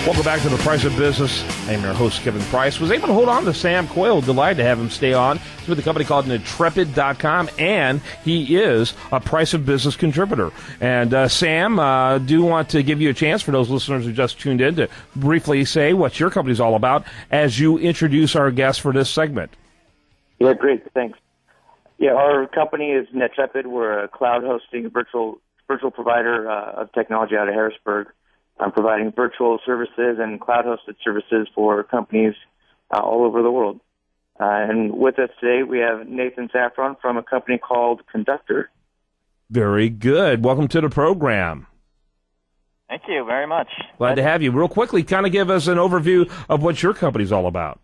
Welcome back to The Price of Business. I am your host, Kevin Price. Was able to hold on to Sam Coyl. Delighted to have him stay on. He's with a company called Intrepid.com, and he is a Price of Business contributor. And Sam, do want to give you a chance for those listeners who just tuned in to briefly say what your company's all about as you introduce our guest for this segment. Yeah, great. Thanks. Yeah, our company is Intrepid. We're a cloud hosting virtual provider of technology out of Harrisburg. I'm providing virtual services and cloud-hosted services for companies all over the world. And with us today, we have Nathan Safran from a company called Conductor. Very good. Welcome to the program. Thank you very much. Glad to have you. Real quickly, kind of give us an overview of what your company's all about.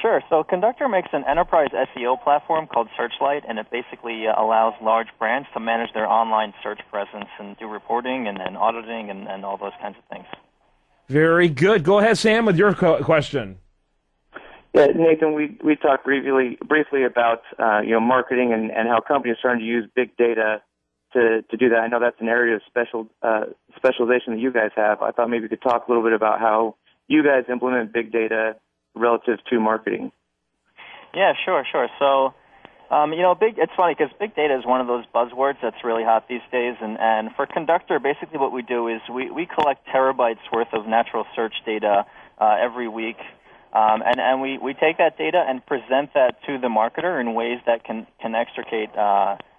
Sure. So Conductor makes an enterprise SEO platform called Searchlight, and it basically allows large brands to manage their online search presence and do reporting and auditing and all those kinds of things. Very good. Go ahead, Sam, with your question. Yeah, Nathan, we talked briefly about marketing and how companies are starting to use big data to do that. I know that's an area of specialization that you guys have. I thought maybe you could talk a little bit about how you guys implement big data relative to marketing. Yeah, sure. So, it's funny because big data is one of those buzzwords that's really hot these days. And for Conductor, basically what we do is we collect terabytes worth of natural search data every week. And we take that data and present that to the marketer in ways that can extricate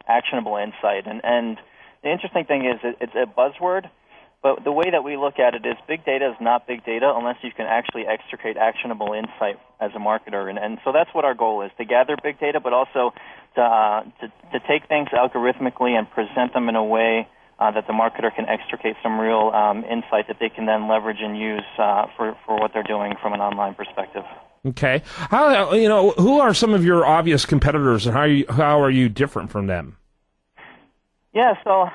actionable insight. And the interesting thing is it's a buzzword, but the way that we look at it is big data is not big data unless you can actually extricate actionable insight as a marketer. And so that's what our goal is, to gather big data, but also to take things algorithmically and present them in a way that the marketer can extricate some real insight that they can then leverage and use for what they're doing from an online perspective. Okay. Who are some of your obvious competitors, and how are you different from them? Yeah, so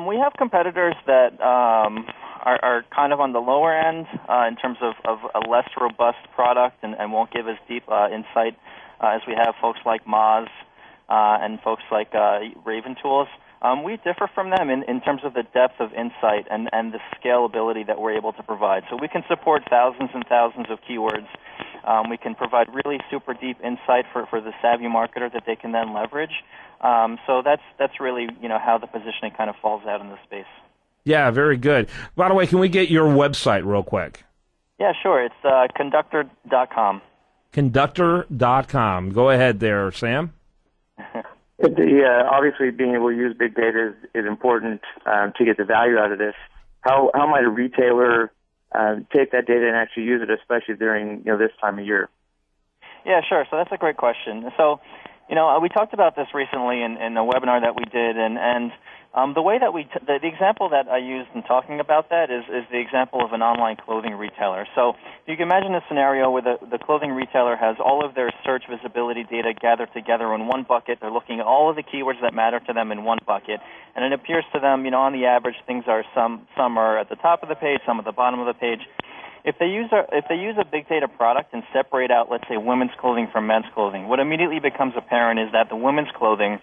we have competitors that are kind of on the lower end in terms of a less robust product and won't give as deep insight as we have folks like Moz and folks like Raven Tools. We differ from them in terms of the depth of insight and the scalability that we're able to provide. So we can support thousands and thousands of keywords. We can provide really super deep insight for the savvy marketer that they can then leverage. So that's really how the positioning kind of falls out in the space. Yeah, very good. By the way, can we get your website real quick? Yeah, sure. It's Conductor.com. Conductor.com. Go ahead there, Sam. Obviously, being able to use big data is important to get the value out of this. How might a retailer take that data and actually use it, especially during this time of year? Yeah, sure. So that's a great question. So, we talked about this recently in a webinar that we did, and the way that the example that I used in talking about that is the example of an online clothing retailer. So you can imagine a scenario where the clothing retailer has all of their search visibility data gathered together in one bucket. They're looking at all of the keywords that matter to them in one bucket, and it appears to them, on the average, things are some are at the top of the page, some at the bottom of the page. If they use a big data product and separate out, let's say, women's clothing from men's clothing, what immediately becomes apparent is that the women's clothing,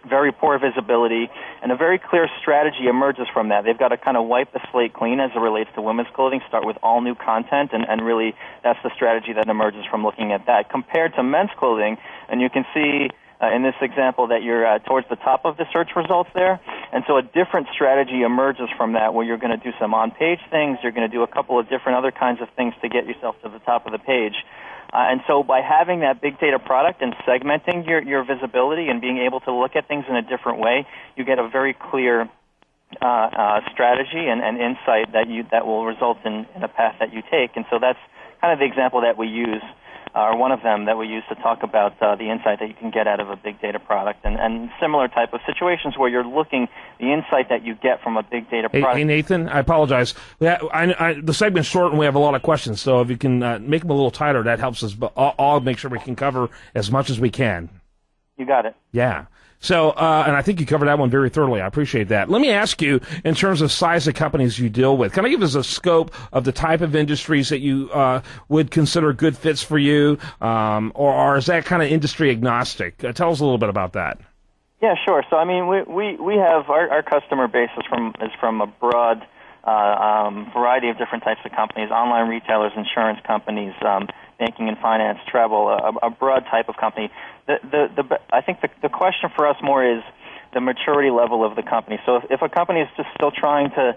very poor visibility, and a very clear strategy emerges from that. They've got to kind of wipe the slate clean as it relates to women's clothing, start with all new content, and really that's the strategy that emerges from looking at that. Compared to men's clothing, and you can see in this example that you're towards the top of the search results there, and so a different strategy emerges from that where you're going to do some on-page things, you're going to do a couple of different other kinds of things to get yourself to the top of the page. And so by having that big data product and segmenting your visibility and being able to look at things in a different way, you get a very clear strategy and insight that will result in a path that you take. And so that's kind of the example that we use, or one of them that we use to talk about the insight that you can get out of a big data product, and similar type of situations where you're looking the insight that you get from a big data product. Hey, Nathan, I apologize. The segment's short and we have a lot of questions, so if you can make them a little tighter, that helps us. But I'll make sure we can cover as much as we can. You got it. Yeah. So, and I think you covered that one very thoroughly. I appreciate that. Let me ask you, in terms of size of companies you deal with, can I give us a scope of the type of industries that you would consider good fits for you, or is that kind of industry agnostic? Tell us a little bit about that. Yeah, sure. So, I mean, we have our customer base is from a broad variety of different types of companies, online retailers, insurance companies, banking and finance, travel, a broad type of company. I think the question for us more is the maturity level of the company. So if a company is just still trying to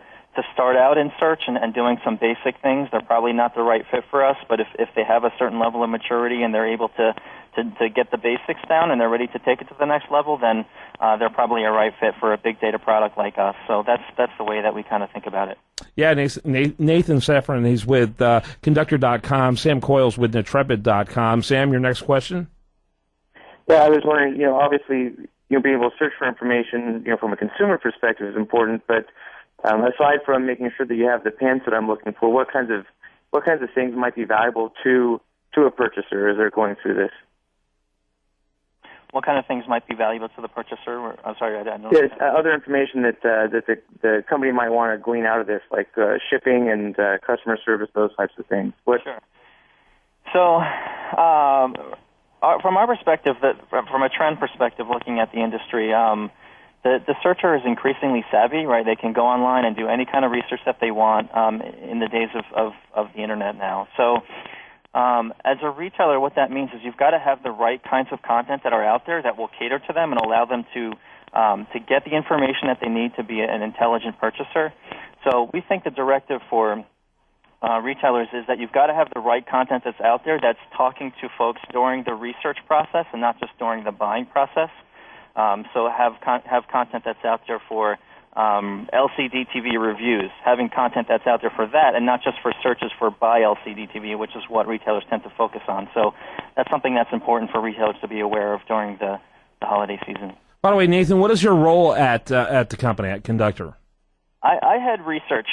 start out in search and doing some basic things, they're probably not the right fit for us. But if they have a certain level of maturity and they're able to get the basics down and they're ready to take it to the next level, then they're probably a right fit for a big data product like us. So that's the way that we kind of think about it. Yeah, Nathan Safran, he's with Conductor.com. Sam Coyl's with Intrepid.com. Sam, your next question? Yeah, I was wondering, obviously, being able to search for information, from a consumer perspective is important, but aside from making sure that you have the pants that I'm looking for, what kinds of things might be valuable to a purchaser as they're going through this? What kind of things might be valuable to the purchaser? I'm sorry, I don't know. Yes, other information that the company might want to glean out of this, like shipping and customer service, those types of things. Sure. So, from our perspective, from a trend perspective, looking at the industry, the searcher is increasingly savvy, right? They can go online and do any kind of research that they want in the days of the internet now. So, as a retailer, what that means is you've got to have the right kinds of content that are out there that will cater to them and allow them to get the information that they need to be an intelligent purchaser. So we think the directive for retailers is that you've got to have the right content that's out there that's talking to folks during the research process and not just during the buying process. So have content that's out there for LCD TV reviews, having content that's out there for that, and not just for searches for buy LCD TV, which is what retailers tend to focus on. So that's something that's important for retailers to be aware of during the holiday season. By the way, Nathan, what is your role at the company, at Conductor? I head research,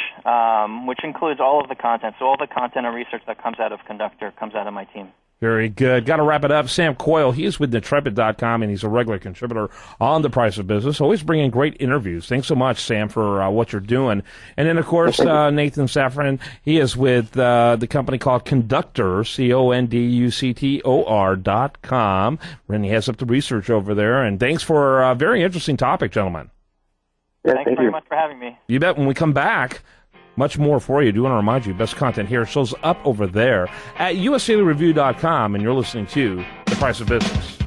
which includes all of the content. So all the content and research that comes out of Conductor comes out of my team. Very good. Got to wrap it up. Sam Coyl, he is with Intrepid.com, and he's a regular contributor on The Price of Business. Always bringing great interviews. Thanks so much, Sam, for what you're doing. And then, of course, Nathan Safran, he is with the company called Conductor, CONDUCTOR.com. And he has up the research over there. And thanks for a very interesting topic, gentlemen. Yeah, Thanks very much for having me. You bet. When we come back, much more for you. I do want to remind you, best content here shows up over there at USDailyReview.com, and you're listening to The Price of Business.